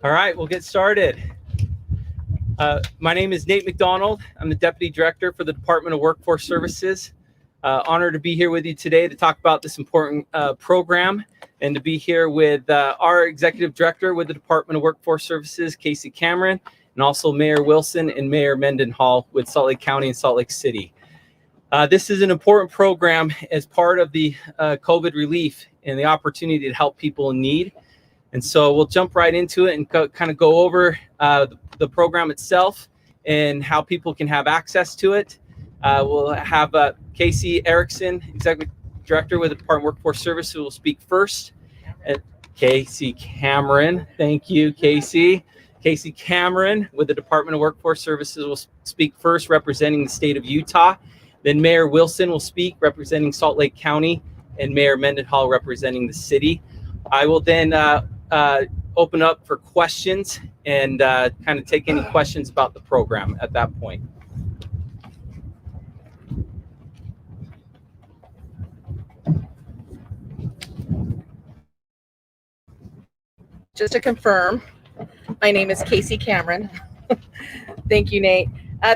All right, we'll get started. My name is Nate McDonald. I'm the Deputy Director for the Department of Workforce Services. Honored to be here with you today to talk about this important program and to be here with our Executive Director with the Department of Workforce Services, Casey Cameron, and also Mayor Wilson and Mayor Mendenhall with Salt Lake County and Salt Lake City. This is an important program as part of the COVID relief and the opportunity to help people in need. And so we'll jump right into it and kind of go over the program itself and how people can have access to it. We'll have Casey Erickson, Executive Director with the Department of Workforce Services, who will speak first. Casey Cameron, thank you, Casey. Casey Cameron with the Department of Workforce Services will speak first, representing the state of Utah. Then Mayor Wilson will speak, representing Salt Lake County, and Mayor Mendenhall representing the city. I will then open up for questions and kind of take any questions about the program at that point. Just to confirm, my name is Casey Cameron. Thank you, Nate.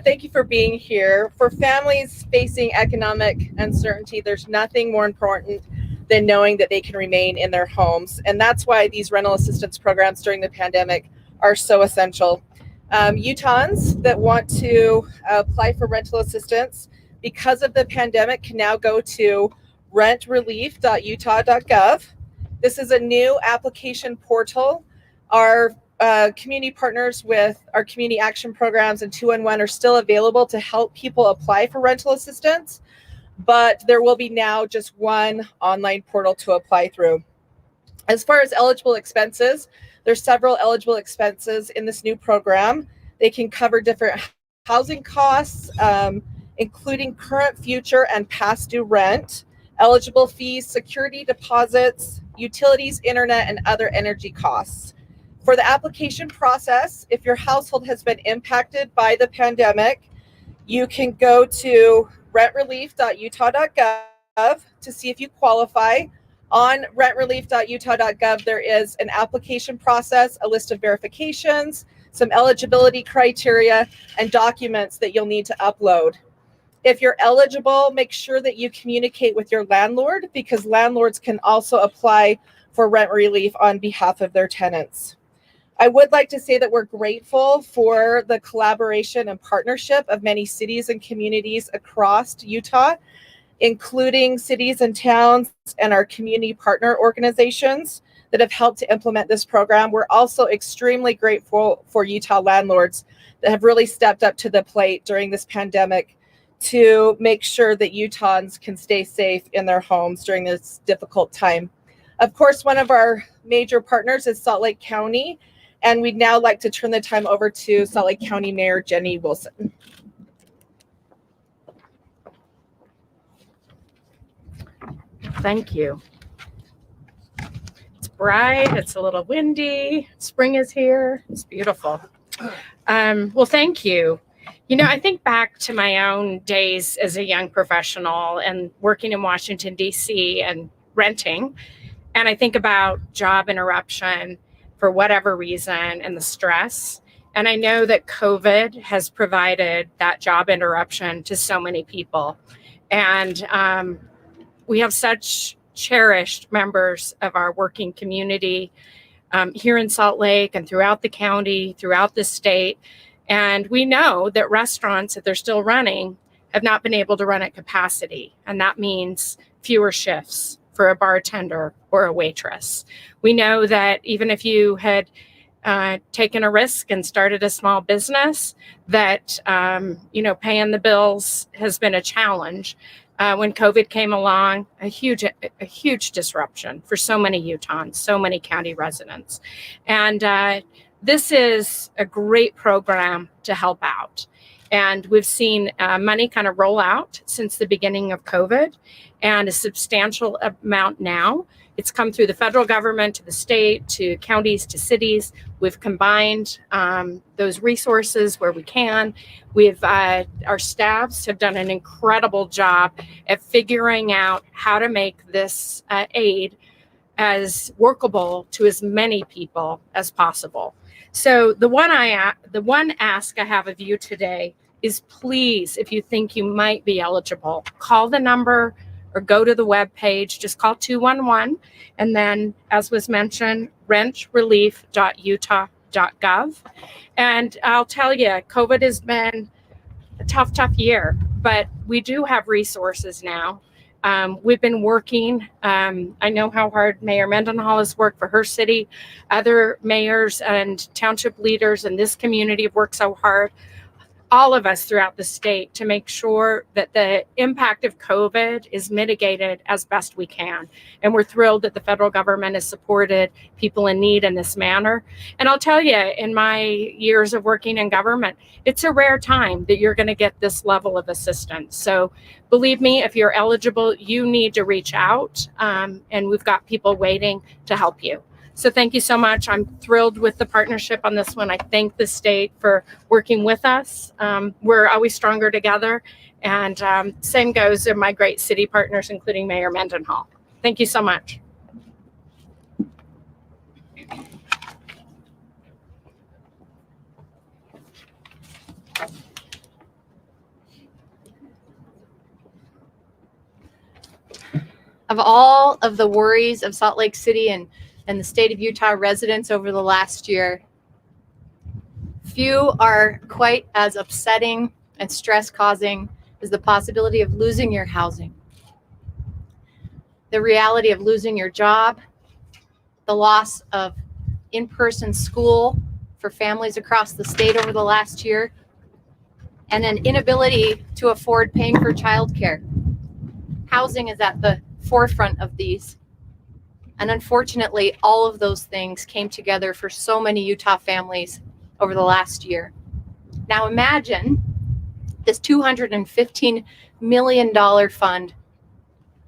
Thank you for being here. For families facing economic uncertainty, there's nothing more important than knowing that they can remain in their homes. And that's why these rental assistance programs during the pandemic are so essential. Utahns that want to apply for rental assistance because of the pandemic can now go to rentrelief.utah.gov. This is a new application portal. Our community partners with our community action programs and 211 are still available to help people apply for rental assistance, but there will be now just one online portal to apply through. As far as eligible expenses, there's several eligible expenses in this new program. They can cover different housing costs, including current, future, and past due rent, eligible fees, security deposits, utilities, internet, and other energy costs. For the application process, if your household has been impacted by the pandemic, you can go to rentrelief.utah.gov to see if you qualify. On rentrelief.utah.gov, there is an application process, a list of verifications, some eligibility criteria, and documents that you'll need to upload. If you're eligible, make sure that you communicate with your landlord, because landlords can also apply for rent relief on behalf of their tenants. I would like to say that we're grateful for the collaboration and partnership of many cities and communities across Utah, including cities and towns and our community partner organizations that have helped to implement this program. We're also extremely grateful for Utah landlords that have really stepped up to the plate during this pandemic to make sure that Utahns can stay safe in their homes during this difficult time. Of course, one of our major partners is Salt Lake County, and we'd now like to turn the time over to Salt Lake County Mayor Jenny Wilson. Thank you. It's bright, it's a little windy, spring is here, it's beautiful. Well, thank you. You know, I think back to my own days as a young professional and working in Washington, D.C. and renting, and I think about job interruption for whatever reason and the stress. And I know that COVID has provided that job interruption to so many people. And we have such cherished members of our working community here in Salt Lake and throughout the county, throughout the state. And we know that restaurants, if they're still running, have not been able to run at capacity. And that means fewer shifts for a bartender or a waitress. We know that even if you had taken a risk and started a small business, that paying the bills has been a challenge. When COVID came along, a huge disruption for so many Utahns, so many county residents. And this is a great program to help out. And we've seen money kind of roll out since the beginning of COVID, and a substantial amount now. It's come through the federal government, to the state, to counties, to cities. We've combined those resources where we can. Our staffs have done an incredible job at figuring out how to make this aid as workable to as many people as possible. So the one ask I have of you today is, please, if you think you might be eligible, call the number or go to the webpage. Just call 211, and then, as was mentioned, rentrelief.utah.gov. And I'll tell you, COVID has been a tough year, but we do have resources now. We've been working. I know how hard Mayor Mendenhall has worked for her city. Other mayors and township leaders in this community have worked so hard. All of us throughout the state, to make sure that the impact of COVID is mitigated as best we can. And we're thrilled that the federal government has supported people in need in this manner. And I'll tell you, in my years of working in government, it's a rare time that you're going to get this level of assistance. So believe me, if you're eligible, you need to reach out, and we've got people waiting to help you. So thank you so much. I'm thrilled with the partnership on this one. I thank the state for working with us. We're always stronger together. And same goes to my great city partners, including Mayor Mendenhall. Thank you so much. Of all of the worries of Salt Lake City and the state of Utah residents over the last year, few are quite as upsetting and stress-causing as the possibility of losing your housing, the reality of losing your job, the loss of in-person school for families across the state over the last year, and an inability to afford paying for childcare. Housing is at the forefront of these. And unfortunately, all of those things came together for so many Utah families over the last year. Now imagine this $215 million fund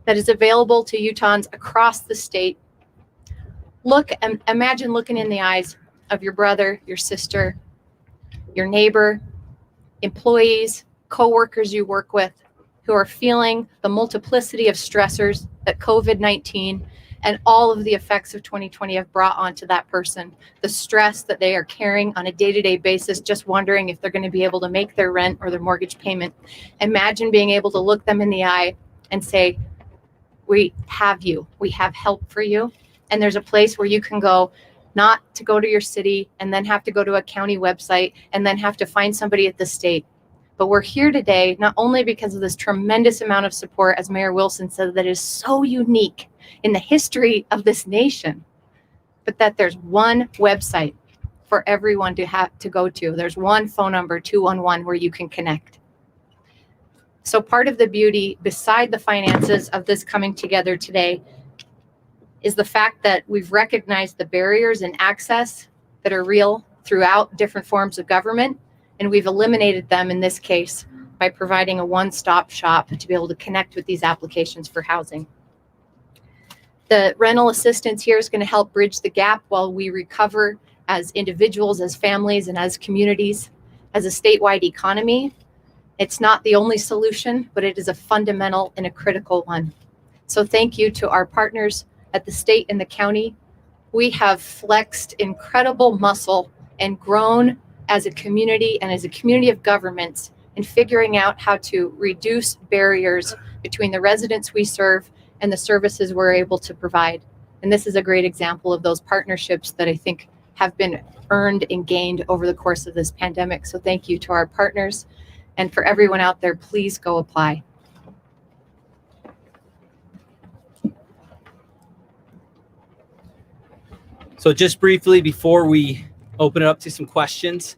that is available to Utahns across the state. Imagine looking in the eyes of your brother, your sister, your neighbor, employees, coworkers you work with, who are feeling the multiplicity of stressors that COVID-19 and all of the effects of 2020 have brought onto that person. The stress that they are carrying on a day-to-day basis, just wondering if they're going to be able to make their rent or their mortgage payment. Imagine being able to look them in the eye and say, we have you, we have help for you. And there's a place where you can go, not to go to your city and then have to go to a county website and then have to find somebody at the state. But we're here today, not only because of this tremendous amount of support, as Mayor Wilson said, that is so unique in the history of this nation, but that there's one website for everyone to have to go to. There's one phone number, 211, where you can connect. So part of the beauty, beside the finances of this coming together today, is the fact that we've recognized the barriers in access that are real throughout different forms of government. And we've eliminated them in this case by providing a one-stop shop to be able to connect with these applications for housing. The rental assistance here is going to help bridge the gap while we recover as individuals, as families, and as communities, as a statewide economy. It's not the only solution, but it is a fundamental and a critical one. So thank you to our partners at the state and the county. We have flexed incredible muscle and grown as a community and as a community of governments in figuring out how to reduce barriers between the residents we serve and the services we're able to provide. And this is a great example of those partnerships that I think have been earned and gained over the course of this pandemic. So thank you to our partners. And for everyone out there, please go apply. So just briefly, before we open it up to some questions,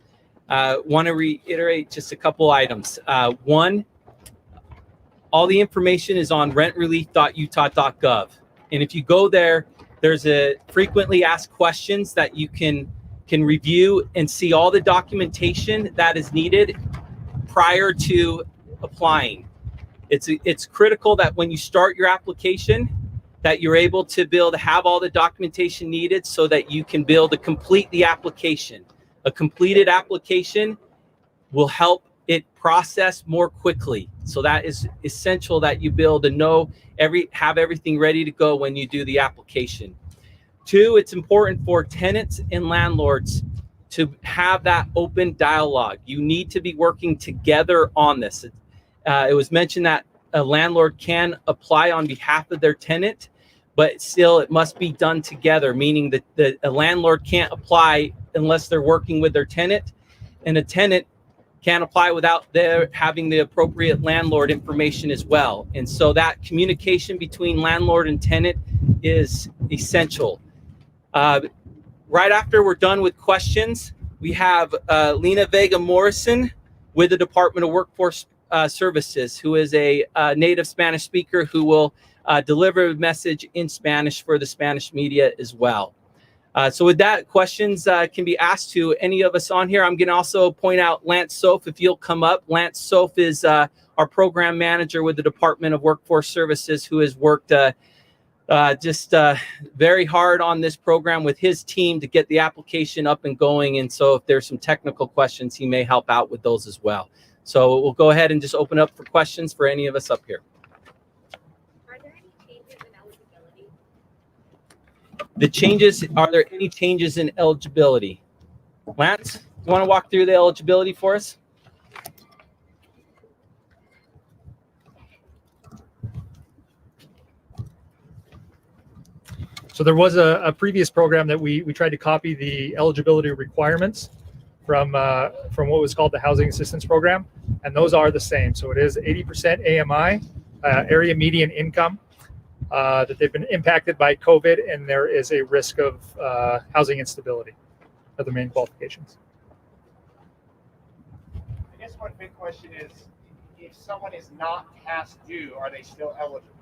want to reiterate just a couple items. One, all the information is on rentrelief.utah.gov. And if you go there, there's a frequently asked questions that you can review and see all the documentation that is needed prior to applying. It's critical that when you start your application, that you're able to be able to have all the documentation needed so that you can be able to complete the application. A completed application will help it process more quickly. So that is essential that you be able to know have everything ready to go when you do the application. Two, it's important for tenants and landlords to have that open dialogue. You need to be working together on this. It was mentioned that a landlord can apply on behalf of their tenant, but still it must be done together, meaning that a landlord can't apply unless they're working with their tenant, and a tenant can't apply without their having the appropriate landlord information as well. And so that communication between landlord and tenant is essential. Right after we're done with questions, we have Lena Vega Morrison with the Department of Workforce Services, who is a native Spanish speaker who will deliver a message in Spanish for the Spanish media as well. So with that, questions can be asked to any of us on here. I'm going to also point out Lance Soph, if you'll come up. Lance Soph is our program manager with the Department of Workforce Services, who has worked very hard on this program with his team to get the application up and going. And so if there's some technical questions, he may help out with those as well. So we'll go ahead and just open up for questions for any of us up here. Are there any changes in eligibility? Are there any changes in eligibility? Lance, you want to walk through the eligibility for us? So there was a previous program that we tried to copy the eligibility requirements from what was called the Housing Assistance Program, and those are the same. So it is 80% AMI, area median income, that they've been impacted by COVID, and there is a risk of housing instability are the main qualifications. I guess one big question is, if someone is not past due, are they still eligible?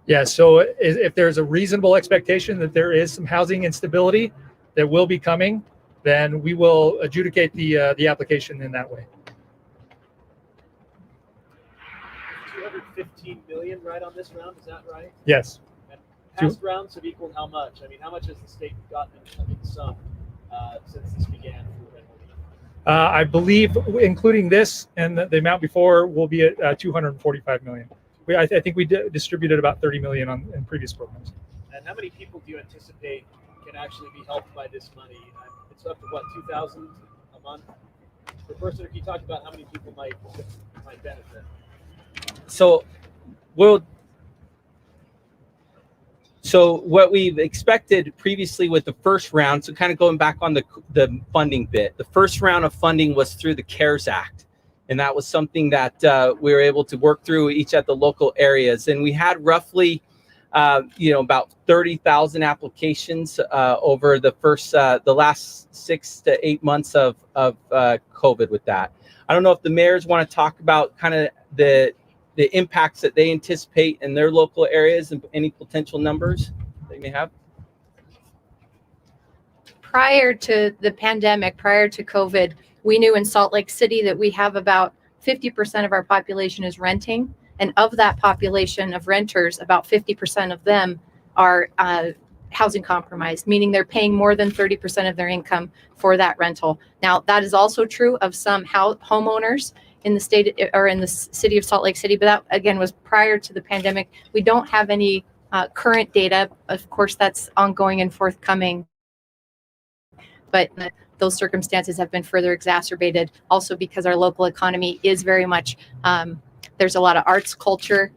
Yeah, so if there's a reasonable expectation that there is some housing instability that will be coming, then we will adjudicate the application in that way. 215 million right on this round, is that right? Yes. And past rounds have equaled how much? I mean, how much has the state gotten in sum since this began? I believe, including this and the amount before, will be at 245 million. I think we distributed about 30 million in previous programs. And how many people do you anticipate can actually be helped by this money? It's up to what, 2,000 a month per person? Or can you talk about how many people might benefit? So what we've expected previously with the first round, so kind of going back on the funding bit, the first round of funding was through the CARES Act. And that was something that we were able to work through each at the local areas. And we had roughly, about 30,000 applications over the last 6 to 8 months of COVID with that. I don't know if the mayors want to talk about kind of the impacts that they anticipate in their local areas and any potential numbers they may have. Prior to the pandemic, prior to COVID, we knew in Salt Lake City that we have about 50% of our population is renting. And of that population of renters, about 50% of them are housing compromised, meaning they're paying more than 30% of their income for that rental. Now, that is also true of some homeowners in the state or in the city of Salt Lake City, but that again was prior to the pandemic. We don't have any current data. Of course, that's ongoing and forthcoming. But those circumstances have been further exacerbated also because our local economy is very much, there's a lot of arts, culture,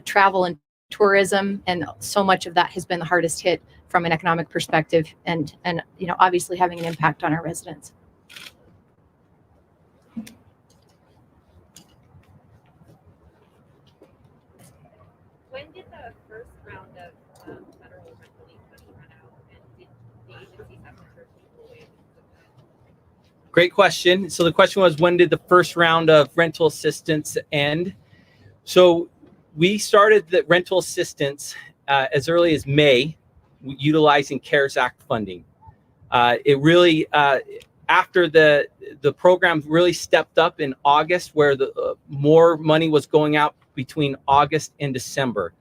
travel and tourism, and so much of that has been the hardest hit from an economic perspective and obviously having an impact on our residents. When did the first round of federal rent relief money run out, and did the agencies have to turn people away? Great question. So the question was, when did the first round of rental assistance end? So we started the rental assistance as early as May, utilizing CARES Act funding. It really, after the program really stepped up in August, where the more money was going out between August and December.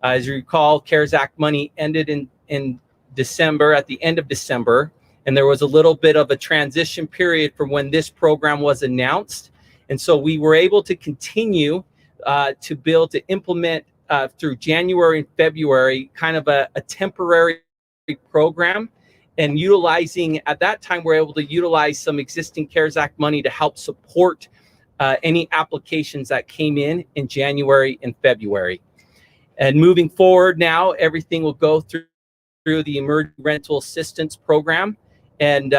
As you recall, CARES Act money ended in December, at the end of December, and there was a little bit of a transition period from when this program was announced. And so we were able to continue to implement through January and February, kind of a temporary program, and utilizing, at that time, we're able to utilize some existing CARES Act money to help support any applications that came in January and February. And moving forward now, everything will go through the Emergency Rental Assistance Program and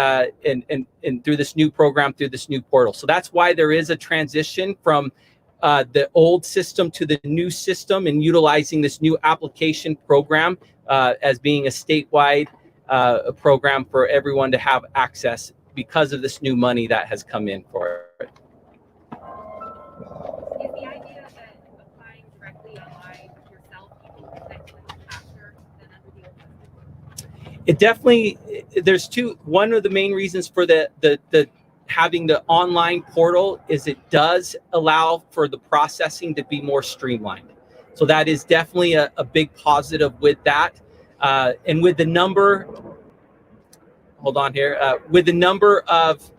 through this new program, through this new portal. So that's why there is a transition from the old system to the new system, and utilizing this new application program as being a statewide program for everyone to have access because of this new money that has come in for it. Is the idea that applying directly online yourself, you can potentially faster than under the old system? It definitely, there's two. One of the main reasons for the having the online portal is it does allow for the processing to be more streamlined. So that is definitely a big positive with that. And with the number, hold on here, with the number of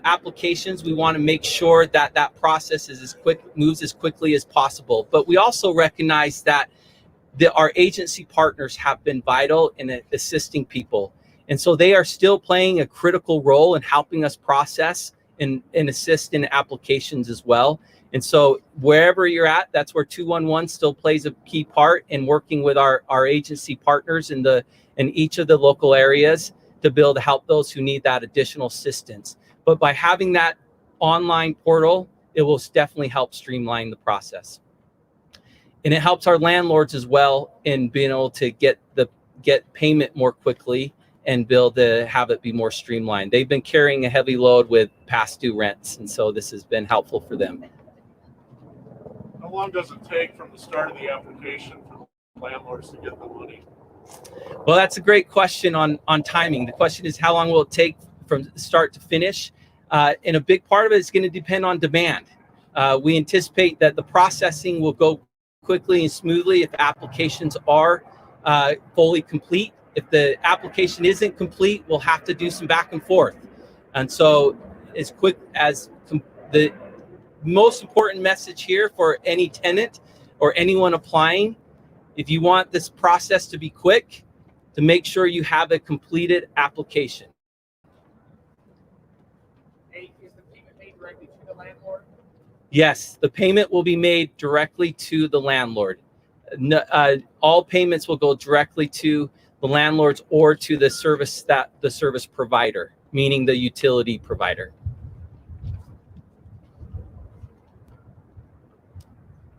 applications, we want to make sure that that process is moves as quickly as possible. But we also recognize that our agency partners have been vital in assisting people. And so they are still playing a critical role in helping us process and assist in applications as well. And so wherever you're at, that's where 211 still plays a key part in working with our agency partners in each of the local areas to be able to help those who need that additional assistance. But by having that online portal, it will definitely help streamline the process. And it helps our landlords as well in being able to get payment more quickly and be able to have it be more streamlined. They've been carrying a heavy load with past due rents, and so this has been helpful for them. How long does it take from the start of the application for landlords to get the money? Well, that's a great question on timing. The question is, how long will it take from start to finish? And a big part of it is going to depend on demand. We anticipate that the processing will go quickly and smoothly if applications are fully complete. If the application isn't complete, we'll have to do some back and forth. And so as quick as the most important message here for any tenant or anyone applying, if you want this process to be quick, to make sure you have a completed application. Hey, is the payment made directly to the landlord? Yes, the payment will be made directly to the landlord. All payments will go directly to the landlords or to the service provider, meaning the utility provider.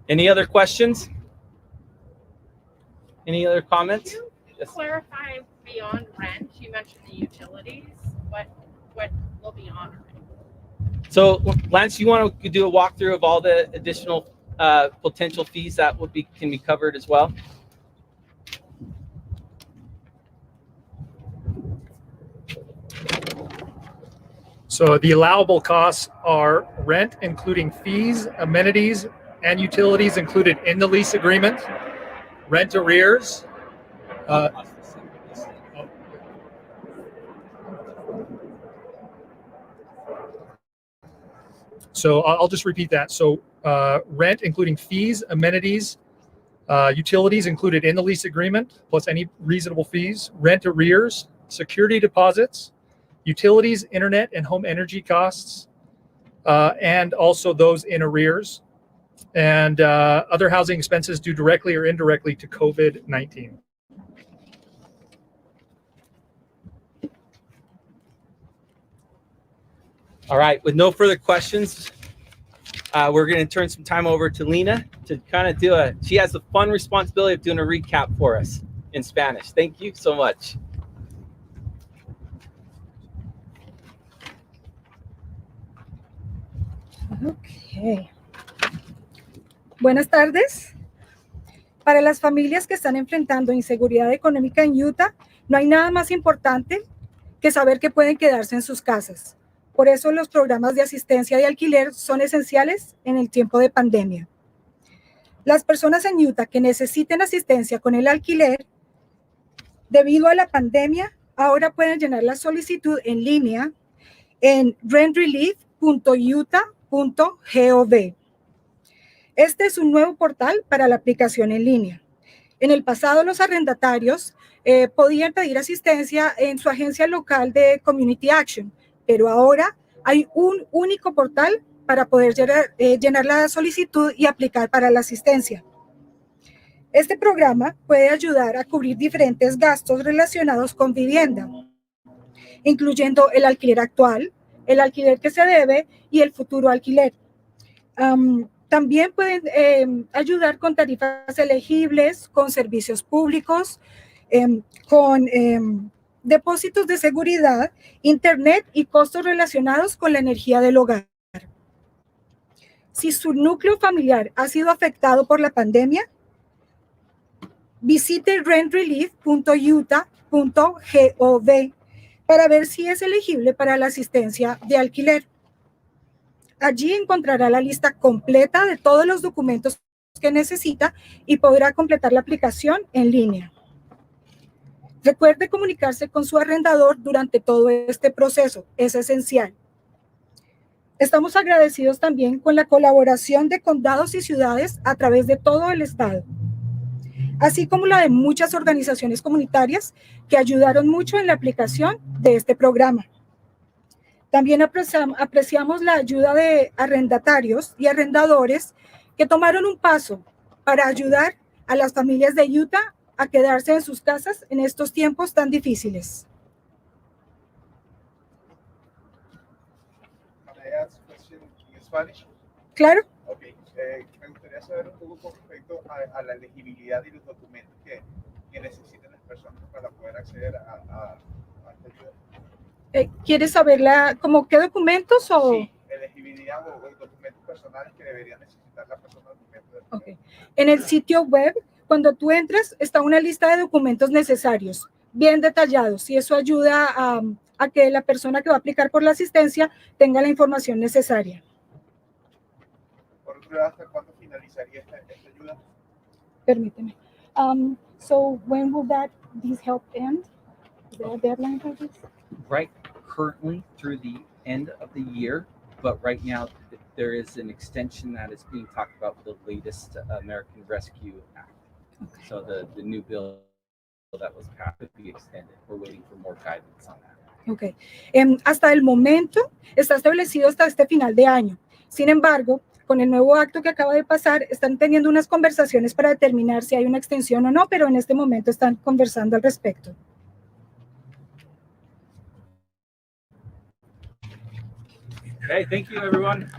Any other questions? Any other comments? Can you Yes. clarify beyond rent? You mentioned the utilities. What will be on rent? So Lance, you want to do a walkthrough of all the additional potential fees that can be covered as well? So the allowable costs are rent, including fees, amenities, and utilities included in the lease agreement, rent arrears. So I'll just repeat that. So rent, including fees, amenities, utilities included in the lease agreement, plus any reasonable fees, rent arrears, security deposits, utilities, internet, and home energy costs, and also those in arrears, and other housing expenses due directly or indirectly to COVID-19. All right, with no further questions, we're going to turn some time over to Lena to kind of she has the fun responsibility of doing a recap for us in Spanish. Thank you so much. Ok. Buenas tardes. Para las familias que están enfrentando inseguridad económica en Utah, no hay nada más importante que saber que pueden quedarse en sus casas. Por eso los programas de asistencia de alquiler son esenciales en el tiempo de pandemia. Las personas en Utah que necesiten asistencia con el alquiler, debido a la pandemia, ahora pueden llenar la solicitud en línea en rentrelief.utah.gov. Este es un nuevo portal para la aplicación en línea. En el pasado, los arrendatarios podían pedir asistencia en su agencia local de Community Action, pero ahora hay un único portal para poder llenar la solicitud y aplicar para la asistencia. Este programa puede ayudar a cubrir diferentes gastos relacionados con vivienda, incluyendo el alquiler actual, el alquiler que se debe y el futuro alquiler. También pueden ayudar con tarifas elegibles, con servicios públicos, con depósitos de seguridad, internet y costos relacionados con la energía del hogar. Si su núcleo familiar ha sido afectado por la pandemia, visite rentrelief.utah.gov para ver si es elegible para la asistencia de alquiler. Allí encontrará la lista completa de todos los documentos que necesita y podrá completar la aplicación en línea. Recuerde comunicarse con su arrendador durante todo este proceso, es esencial. Estamos agradecidos también con la colaboración de condados y ciudades a través de todo el estado, así como la de muchas organizaciones comunitarias que ayudaron mucho en la aplicación de este programa. También apreciamos la ayuda de arrendatarios y arrendadores que tomaron un paso para ayudar a las familias de Utah a quedarse en sus casas en estos tiempos tan difíciles. Claro. Okay. Me gustaría saber un poco con respecto a la elegibilidad y los documentos que necesitan las personas para poder acceder a esta ayuda. ¿Quieres saber como qué documentos o? Sí, elegibilidad o documentos personales que deberían necesitar la persona. Okay. En el sitio web, cuando tú entres, está una lista de documentos necesarios, bien detallados, y eso ayuda a que la persona que va a aplicar por la asistencia tenga la información necesaria. ¿Por otro lado, hasta cuándo finalizaría esta ayuda? Permíteme. So when will this help end? Is there a deadline for this? Right, currently through the end of the year, but right now there is an extension that is being talked about with the latest American Rescue Act. Okay. So the new bill that was passed could be extended. We're waiting for more guidance on that. Okay. Hasta el momento está establecido hasta este final de año. Sin embargo, con el nuevo acto que acaba de pasar, están teniendo unas conversaciones para determinar si hay una extensión o no, pero en este momento están conversando al respecto. Okay, thank you, everyone.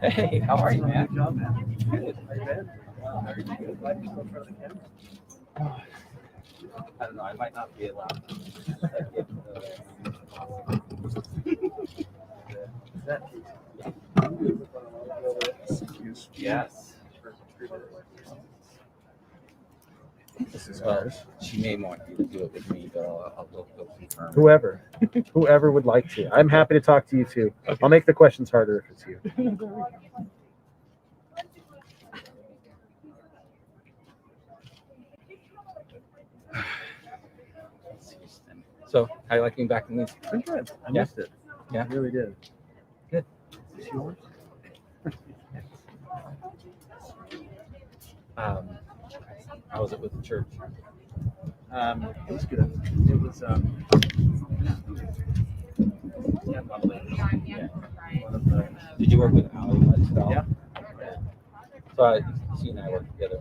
Hey, how are you, man? Good job, man. Good. I don't know. I might not be allowed. Yes. This is hers. She may want you to do it with me, but I'll go confirm. Whoever would like to. I'm happy to talk to you too. Okay. I'll make the questions harder if it's you. So, how you liking back in these? Pretty good. I missed it. Yeah, I really did. Good. Is this yours? How was it with the church? It was good. It was Yeah. Did you work with Ali much at all? Yeah. So she and I worked together